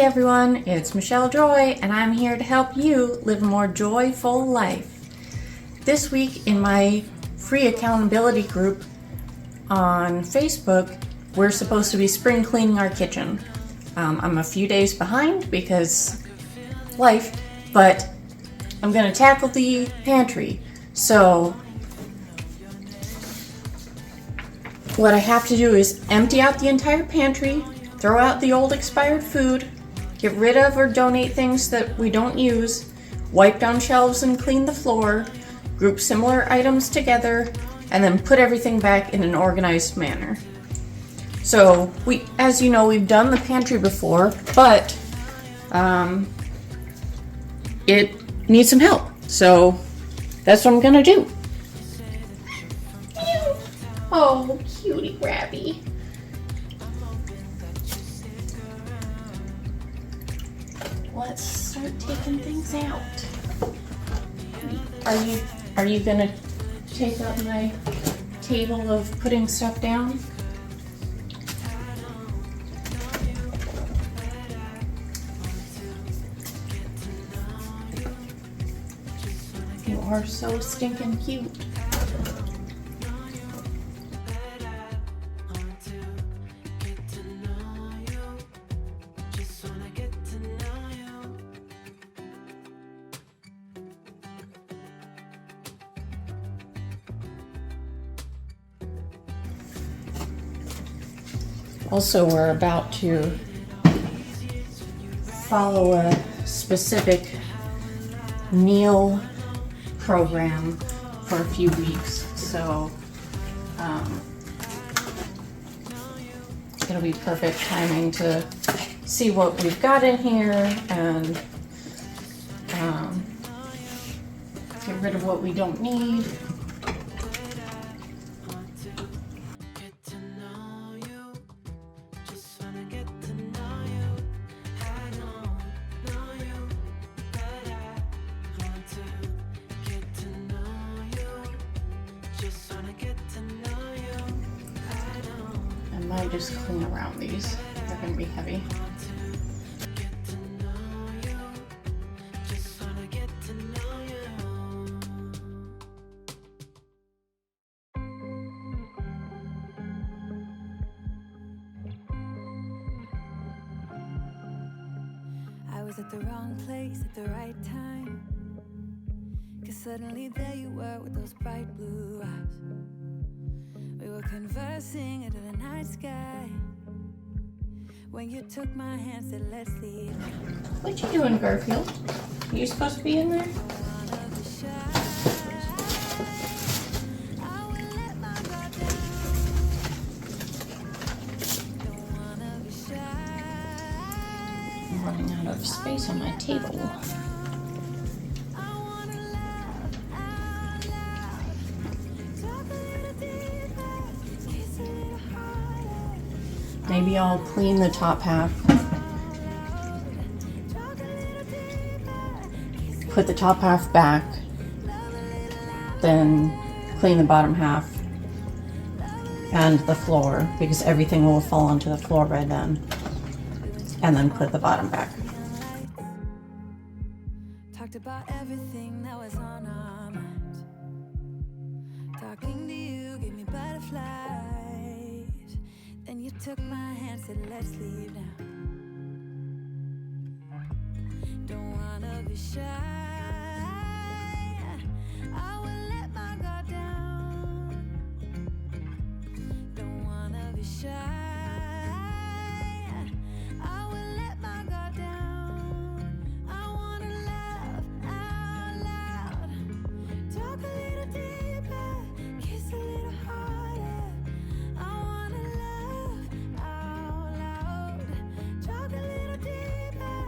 everyone, it's Michelle Joy, and I'm here to help you live a more joyful life. This week in my free accountability group on Facebook, we're supposed to be spring cleaning our kitchen. I'm a few days behind because life, but I'm going to tackle the pantry. So what I have to do is empty out the entire pantry, throw out the old expired food, get rid of or donate things that we don't use, wipe down shelves and clean the floor, group similar items together, and then put everything back in an organized manner. So as you know, we've done the pantry before, but it needs some help. So that's what I'm gonna do. Oh, cutie Grabby. Let's start taking things out. Are you gonna take up my table of putting stuff down? You are so stinking cute. Also, we're about to follow a specific meal program for a few weeks, so it'll be perfect timing to see what we've got in here and get rid of what we don't need. I might just clean around these. They're going to be heavy. I was at the wrong place at the right time, 'cause suddenly there you were with those bright blue eyes. We were conversing into the night sky when you took my hand, said let's leave. What you doing, Garfield? Are you supposed to be in there? I'm running out of space on my table. Maybe I'll clean the top half. Put the top half back. Then clean the bottom half and the floor, because everything will fall onto the floor by then. And then put the bottom back. Talked about everything that was on our minds. Talking to you gave me butterflies. Then you took my hand, said let's leave now. Don't wanna be shy. I will let my guard down. Don't wanna be shy. I will let my guard down. I wanna laugh out loud. Talk a little deeper, kiss a little harder. I wanna laugh out loud. Talk a little deeper,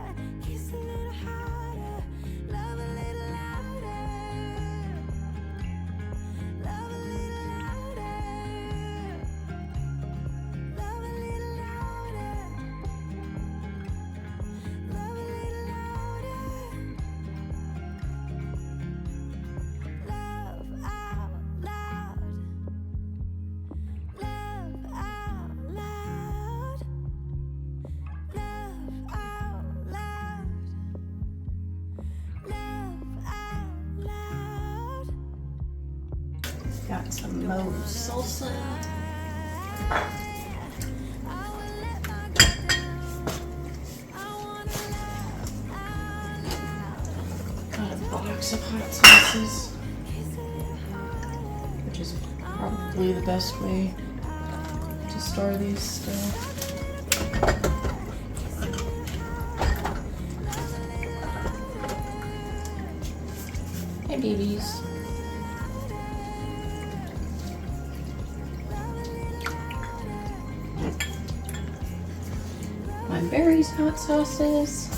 kiss a little harder. Love a little louder. Love a little louder. Love a Got some Moe's salsa. Got a box of hot sauces, which is probably the best way to store these still. Hey babies. My Berries hot sauces.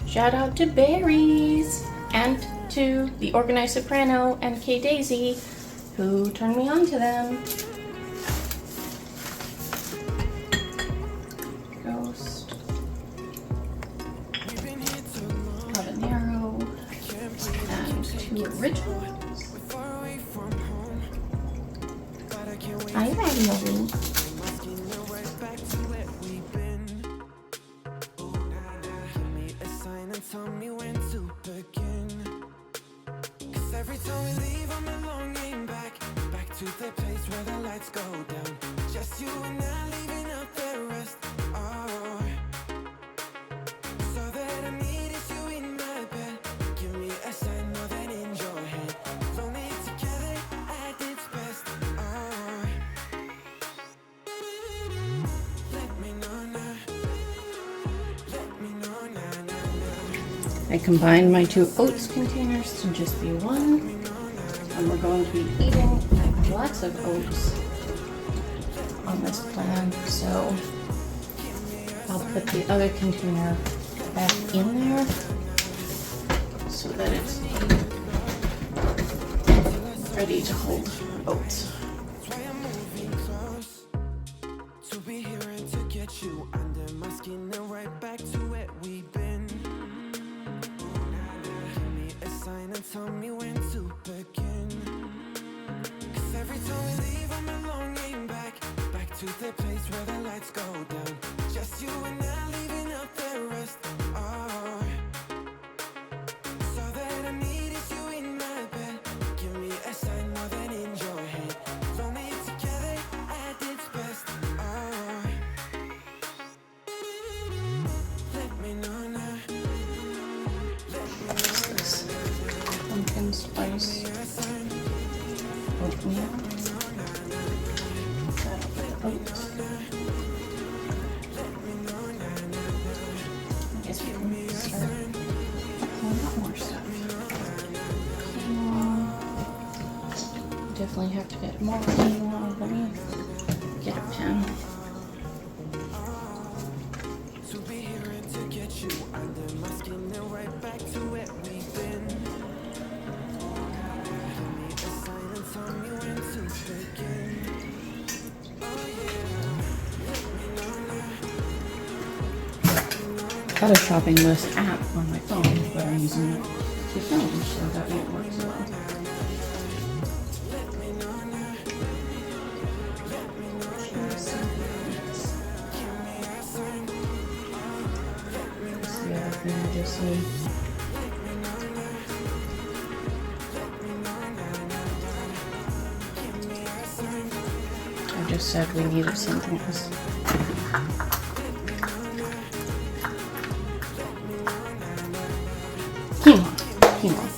Shout out to Berries and to the Organized Soprano and K Daisy who turned me on to them. Ghost. Habanero. And 2 originals. Hi, Ravioli. Every time we leave, I'm longing back to the place where the lights go down. Just you and I leaving out the rest. Oh, so that I need is you in my bed. Give me a sign more than in your head. Lonely together at its best. Oh, let me know now. Let me know now. I combined my 2 oats containers to just be one. And we're going to be eating lots of oats on this plan, so I'll put the other container back in there so that it's ready to hold oats. That's why I'm moving close to be here and to get you under my skin and right back to where we've been. Give me a sign and tell me when to begin. Every time we leave, I'm longing back to the place where the lights go down. Just you and I leaving out the rest. Oh, so that I need is you in my bed. Give me a sign more than in your head. Lonely together at its best. Oh, let me know now. This pumpkin spice oatmeal. That'll be the oats. I guess we can start pulling out more stuff. Quinoa. Definitely have to get more quinoa. Let me get a pen. To be here and to get you under my skin and right back to where we've been. Give me a sign and tell me when to begin. Got a shopping list app on my phone, but I'm using it to film, so that way it works well. That's the other thing I just need. I just said we needed something else. Quinoa.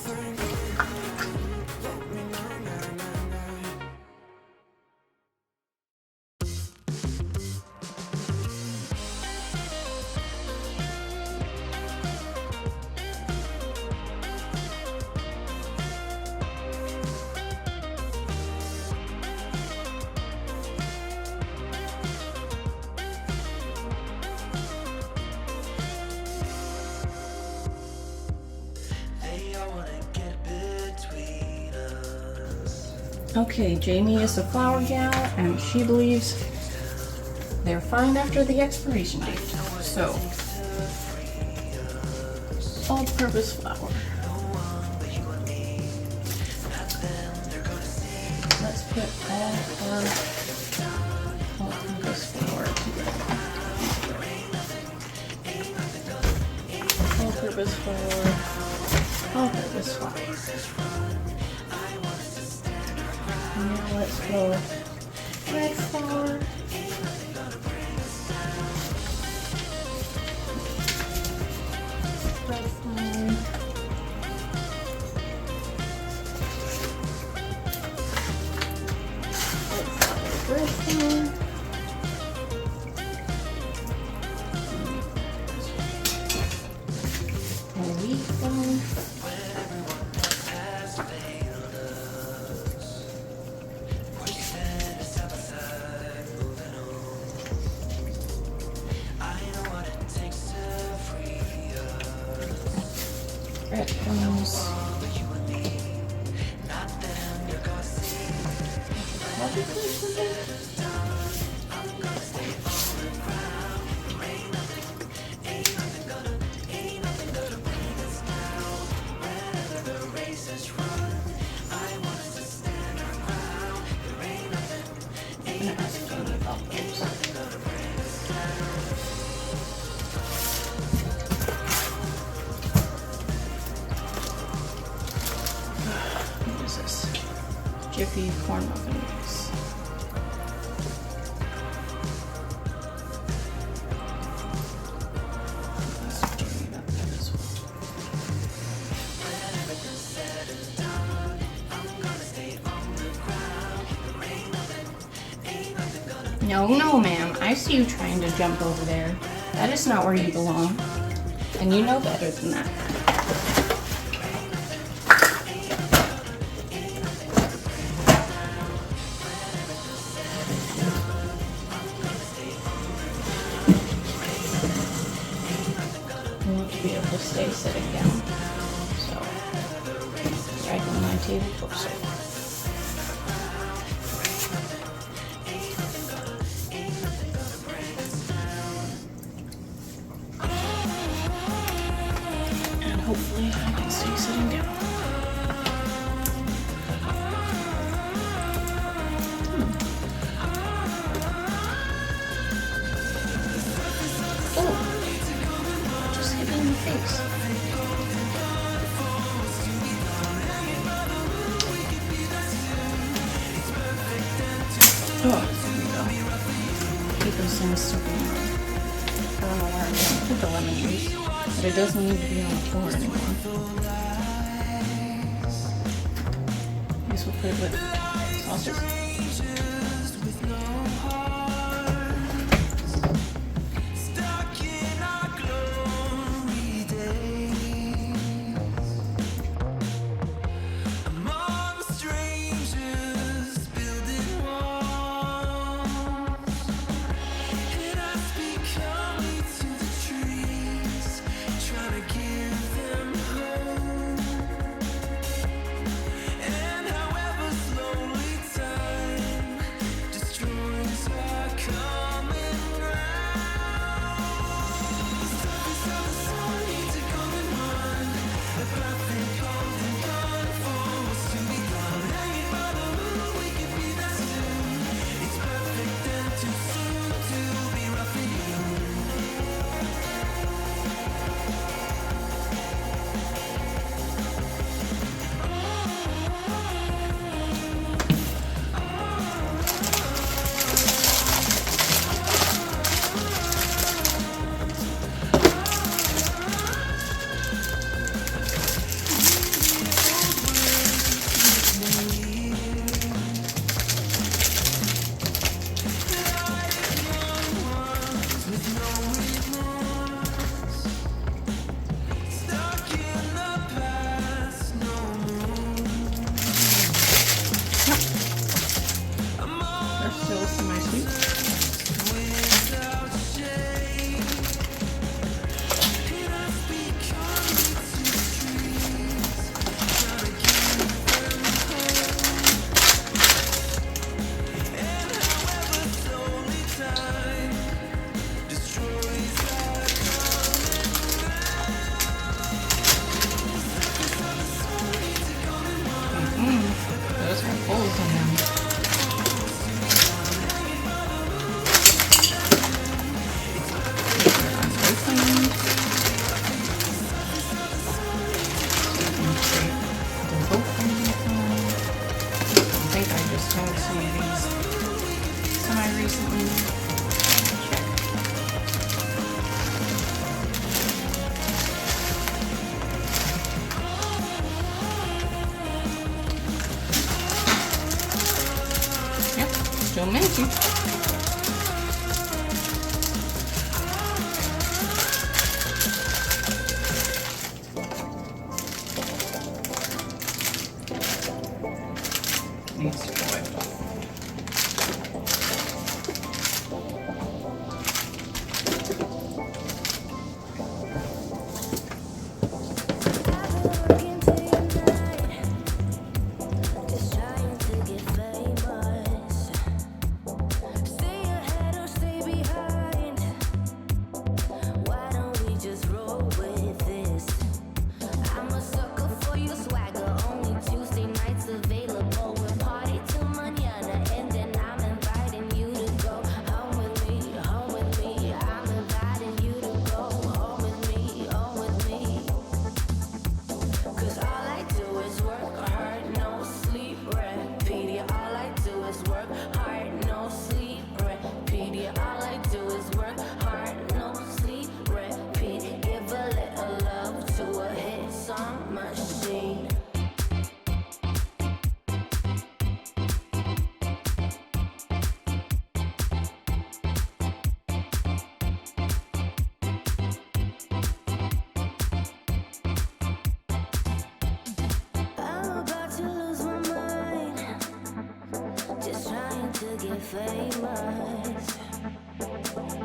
Okay, Jamie is a flour gal, and she believes they're fine after the expiration date. So, all-purpose flour. Let's put all our all-purpose flour together. All-purpose flour. All-purpose flour. And let's go red flour. Red flour. Red flour. Wheat flour. Breadcrumbs. What is this? Jiffy corn muffin mix. Let's stir it up as well. No, ma'am. I see you trying to jump over there. That is not where you belong. And you know better than that. I want to be able to stay sitting down. So, dragging my table closer. Hopefully I can stay sitting down. Oh, just hit me in the face. Oh, there we go. Keep those things sticking on. I don't know where I'm going to put the lemon juice. But it doesn't need to be on the floor anymore. I guess we'll put it with sauces. And however slowly time Yep, still minty. Needs to be wiped off. Working day and night, just trying to get famous. Stay ahead or stay behind. Why don't we just roll with this? I'm a sucker for your swagger. Only Tuesday nights available. We'll party till mañana, and then I'm inviting you to go home with me, home with me. I'm inviting you to go home with me, home with me. 'Cause all I do is work hard, no sleep, repeat. Yeah, all I do is work hard, no sleep, repeat. Yeah, all I do is work hard, no sleep, repeat. Give a little love to a hit song machine. I'm about to lose my mind, just trying to get famous.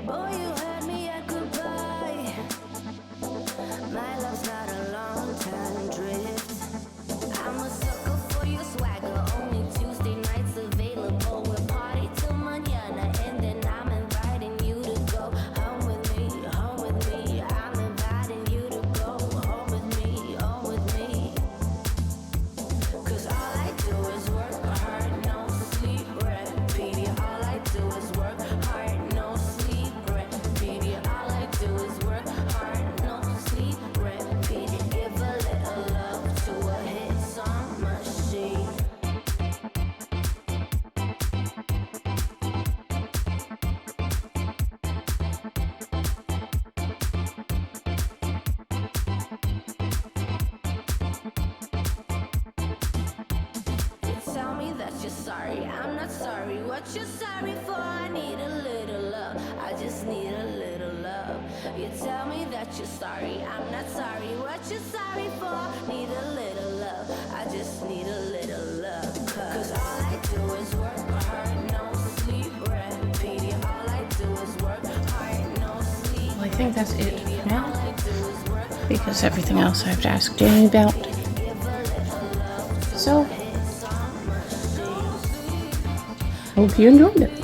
Boy, you had me at goodbye. My love's not a long time drift. I'm a sucker for your swagger. Only Tuesday nights available. We'll party till mañana, and then I'm inviting you to go home with me, home with me. I'm inviting you to go home with me, home with me. 'Cause all I do is work hard, no sleep, repeat. Yeah, all I do is work hard, no sleep, repeat. Yeah, all I do is work hard, no sleep, repeat. Give a little love to a hit song machine. You tell me that you're sorry, I'm not sorry. What you're sorry for? I need a little love. I just need a little love. You tell me that you're sorry, I'm not sorry. What you're sorry for? Need a little love. I just need a little love. 'Cause all I do is work hard, no sleep, repeat. Yeah, all I do is work hard, no sleep. Well, I think that's it for now, All I do is work because everything else I have to ask Jamie about. So, hope you enjoyed it.